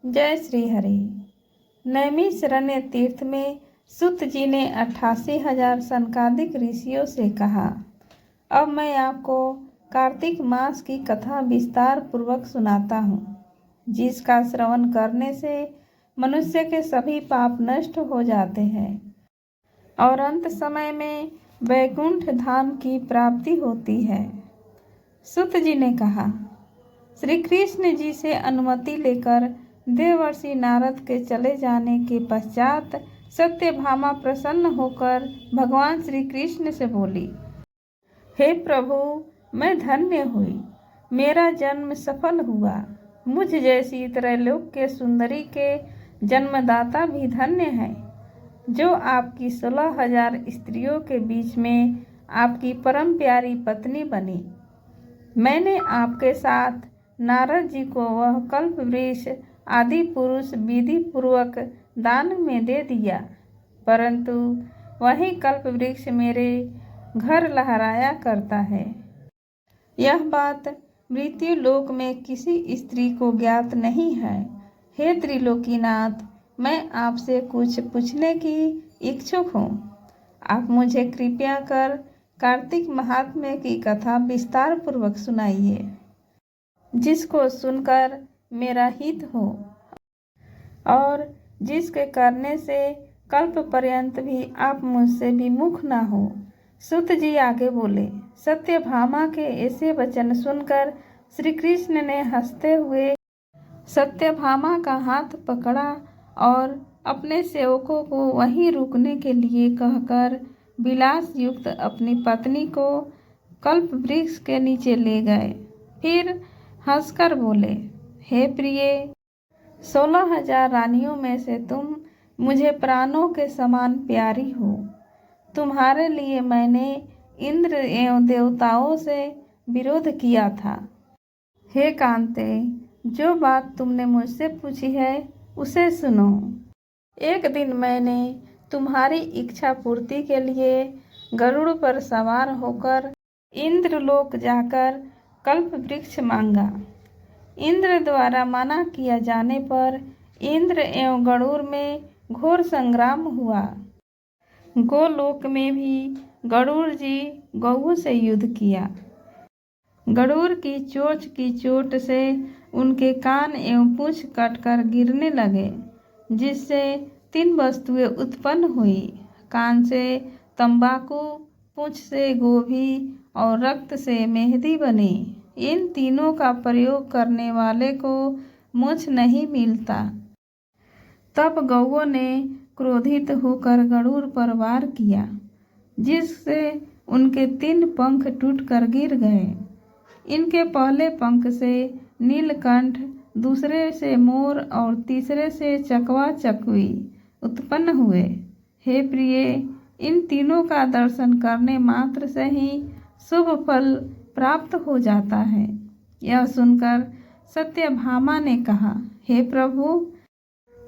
जय श्री हरि। नैमिषारण्य तीर्थ में सूत जी ने 88,000 सनकादिक ऋषियों से कहा। अब मैं आपको कार्तिक मास की कथा विस्तार पूर्वक सुनाता हूँ, जिसका श्रवण करने से मनुष्य के सभी पाप नष्ट हो जाते हैं और अंत समय में वैकुंठ धाम की प्राप्ति होती है। सूत जी ने कहा, श्री कृष्ण जी से अनुमति लेकर देवर्षि नारद के चले जाने के पश्चात सत्यभामा प्रसन्न होकर भगवान श्री कृष्ण से बोली, हे प्रभु, मैं धन्य हुई, मेरा जन्म सफल हुआ। मुझ जैसी त्रैलोक के सुंदरी के जन्मदाता भी धन्य है, जो आपकी 16,000 स्त्रियों के बीच में आपकी परम प्यारी पत्नी बनी। मैंने आपके साथ नारद जी को वह कल्प वृक्ष आदि पुरुष विधि पूर्वक दान में दे दिया, परंतु वही कल्प वृक्ष मेरे घर लहराया करता है। यह बात मृत्यु लोक में किसी स्त्री को ज्ञात नहीं है। हे त्रिलोकीनाथ, मैं आपसे कुछ पूछने की इच्छुक हूँ। आप मुझे कृपया कर कार्तिक महात्म्य की कथा विस्तार पूर्वक सुनाइए, जिसको सुनकर मेरा हित हो और जिसके करने से कल्प पर्यंत भी आप मुझसे विमुख न हो। सूत जी आगे बोले, सत्यभामा के ऐसे वचन सुनकर श्री कृष्ण ने हंसते हुए सत्यभामा का हाथ पकड़ा और अपने सेवकों को वहीं रुकने के लिए कहकर विलास युक्त अपनी पत्नी को कल्प वृक्ष के नीचे ले गए। फिर हंसकर बोले, हे प्रिय, 16,000 रानियों में से तुम मुझे प्राणों के समान प्यारी हो। तुम्हारे लिए मैंने इंद्र एवं देवताओं से विरोध किया था। हे कांते, जो बात तुमने मुझसे पूछी है उसे सुनो। एक दिन मैंने तुम्हारी इच्छा पूर्ति के लिए गरुड़ पर सवार होकर इंद्रलोक जाकर कल्प वृक्ष मांगा। इंद्र द्वारा मना किया जाने पर इंद्र एवं गरुड़ में घोर संग्राम हुआ। गोलोक में भी गरुड़ जी गौ से युद्ध किया। गरुड़ की चोट से उनके कान एवं पूंछ कटकर गिरने लगे, जिससे 3 वस्तुएं उत्पन्न हुई। कान से तंबाकू, पूंछ से गोभी और रक्त से मेहंदी बनी। इन तीनों का प्रयोग करने वाले को मोक्ष नहीं मिलता। तब गौओं ने क्रोधित होकर गरुड़ पर वार किया, जिससे उनके 3 पंख टूटकर गिर गए। इनके पहले पंख से नीलकंठ, दूसरे से मोर और तीसरे से चकवा चकवी उत्पन्न हुए। हे प्रिय, इन तीनों का दर्शन करने मात्र से ही शुभ फल प्राप्त हो जाता है। यह सुनकर सत्यभामा ने कहा, हे प्रभु,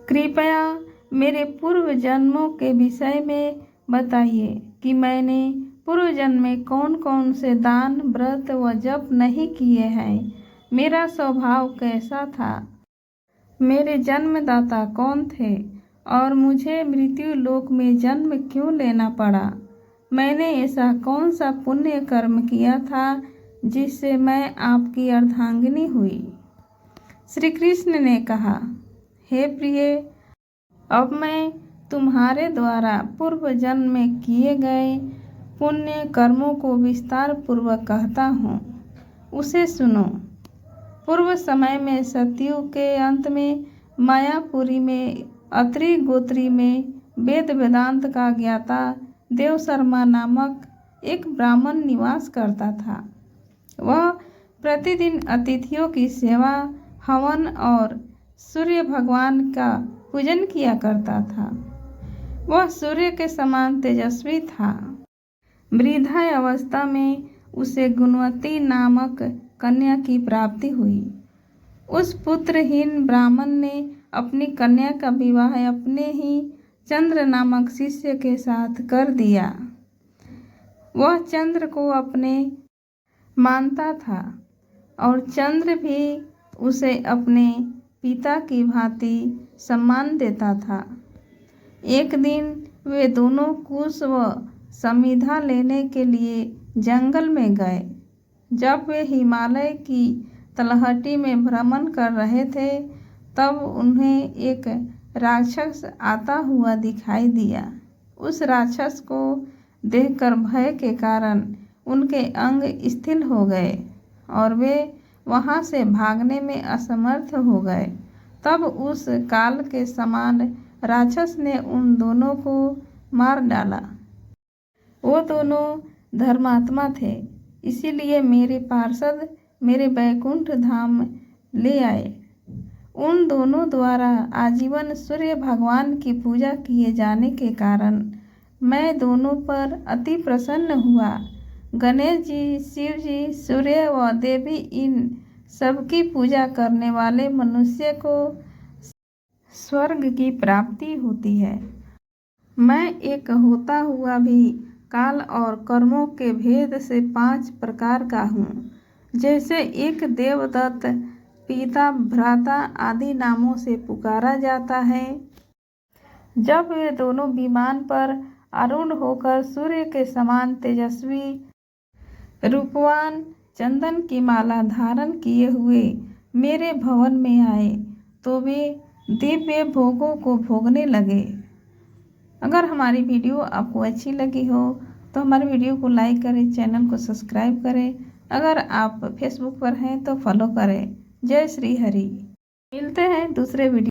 कृपया मेरे पूर्व जन्मों के विषय में बताइए कि मैंने पूर्व जन्म में कौन कौन से दान, व्रत व जप नहीं किए हैं। मेरा स्वभाव कैसा था, मेरे जन्मदाता कौन थे और मुझे मृत्यु लोक में जन्म क्यों लेना पड़ा। मैंने ऐसा कौन सा पुण्य कर्म किया था जिससे मैं आपकी अर्धांगिनी हुई। श्री कृष्ण ने कहा, हे प्रिय, अब मैं तुम्हारे द्वारा पूर्व जन्म में किए गए पुण्य कर्मों को विस्तार पूर्वक कहता हूँ, उसे सुनो। पूर्व समय में सतयुग के अंत में मायापुरी में अत्रि गोत्री में वेद वेदांत का ज्ञाता देवशर्मा नामक एक ब्राह्मण निवास करता था। वह प्रतिदिन अतिथियों की सेवा, हवन और सूर्य भगवान का पूजन किया करता था। वह सूर्य के समान तेजस्वी था। वृद्धा अवस्था में उसे गुणवती नामक कन्या की प्राप्ति हुई। उस पुत्रहीन ब्राह्मण ने अपनी कन्या का विवाह अपने ही चंद्र नामक शिष्य के साथ कर दिया। वह चंद्र को अपने मानता था और चंद्र भी उसे अपने पिता की भांति सम्मान देता था। एक दिन वे दोनों कुश व समिधा लेने के लिए जंगल में गए। जब वे हिमालय की तलहटी में भ्रमण कर रहे थे, तब उन्हें एक राक्षस आता हुआ दिखाई दिया। उस राक्षस को देखकर भय के कारण उनके अंग शिथिल हो गए और वे वहां से भागने में असमर्थ हो गए। तब उस काल के समान राक्षस ने उन दोनों को मार डाला। वो दोनों धर्मात्मा थे, इसीलिए मेरे पार्षद मेरे वैकुंठ धाम ले आए। उन दोनों द्वारा आजीवन सूर्य भगवान की पूजा किए जाने के कारण मैं दोनों पर अति प्रसन्न हुआ। गणेश जी, शिव जी, सूर्य व देवी, इन सबकी पूजा करने वाले मनुष्य को स्वर्ग की प्राप्ति होती है। मैं एक होता हुआ भी काल और कर्मों के भेद से 5 प्रकार का हूँ। जैसे एक देवदत्त, पिता, भ्राता आदि नामों से पुकारा जाता है। जब वे दोनों विमान पर आरूढ़ होकर सूर्य के समान तेजस्वी, रूपवान, चंदन की माला धारण किए हुए मेरे भवन में आए, तो वे दिव्य भोगों को भोगने लगे। अगर हमारी वीडियो आपको अच्छी लगी हो तो हमारे वीडियो को लाइक करें, चैनल को सब्सक्राइब करें। अगर आप फेसबुक पर हैं तो फॉलो करें। जय श्री हरि। मिलते हैं दूसरे वीडियो।